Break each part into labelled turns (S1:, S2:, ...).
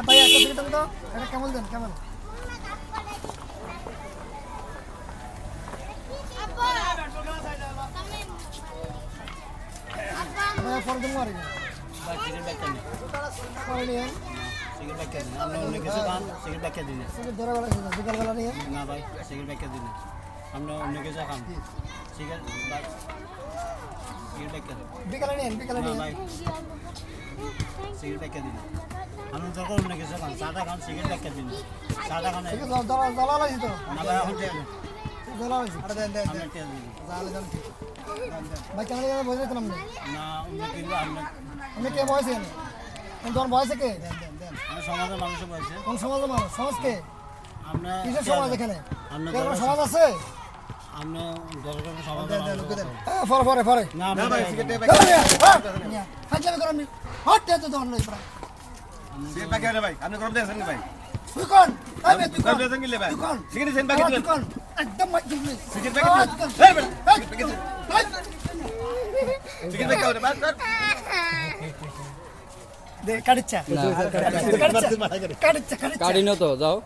S1: ভাই একটা সিগারেট তো এটা কেমন দেন কেমন ভাই পরে দেবো আর
S2: ভাই সিগারেট ব্যাগ কেন
S1: পরে নিয়ে
S2: সিগারেট ব্যাগ কেন আপনি অন্য কিছু খান সিগারেট ব্যাগ দিন
S1: সিগারেট ধরে বেলা বিকালবেলা নিয়ে
S2: না ভাই সিগারেট ব্যাগ দিন আপনি অন্য কিছু খান সিগারেট ভাই সিগারেট ব্যাগ
S1: বিকালে নিয়ে
S2: না ভাই সিগারেট ব্যাগ দিন আপনি যখন অন্য কিছু খান সাদা খান সিগারেট ব্যাগ দিন সাদা খান
S1: ঠিক আছে জ্বালা লাগছে তো
S2: না ভাই এখন দিয়ে
S1: জ্বালা লাগছে
S2: আপনি টেল দিন
S1: ভাই কেমন জায়গায় বসে দিলাম না
S2: না অন্য কিছু
S1: আপনি কে বয়সেন তোমার বয়সে কে
S2: আমি সমাজের মানুষের বলছি
S1: কোন সমাজের মানুষ সমাজ কে
S2: আমরা
S1: কিসের সমাজ এখানে
S2: আমরা
S1: কোনো সমাজ আছে
S2: আমরা দরকার সমাজের
S1: পরে পরে পরে
S2: না ভাই সিগারেট
S1: ফাজলামি করেন হট দে তো দন লই পড়া
S3: সিগারেট প্যাকেট ভাই আপনি গরম দিয়েছেন কি ভাই
S1: তুই কোন আমি তুই
S3: গরম
S1: কোন
S3: দিয়েছেন কি লে ভাই
S1: তুই কোন
S3: সিগারেট সেন প্যাকেট
S1: তুই কোন একদম মাইক দিবি
S3: সিগারেট প্যাকেট এই প্যাকেট সিগারেট প্যাকেট বাস বাস
S1: দে কাটিচ্ছা কাটিচ্ছা
S4: কাটিনো তো যাও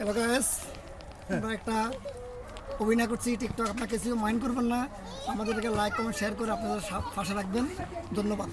S1: এবার গাইস আমরা একটা অভিনয় করছি টিকটক আপনার কিছু মাইন্ড করবেন না আমাদেরকে লাইক কমেন্ট শেয়ার করে আপনাদের পাশে রাখবেন ধন্যবাদ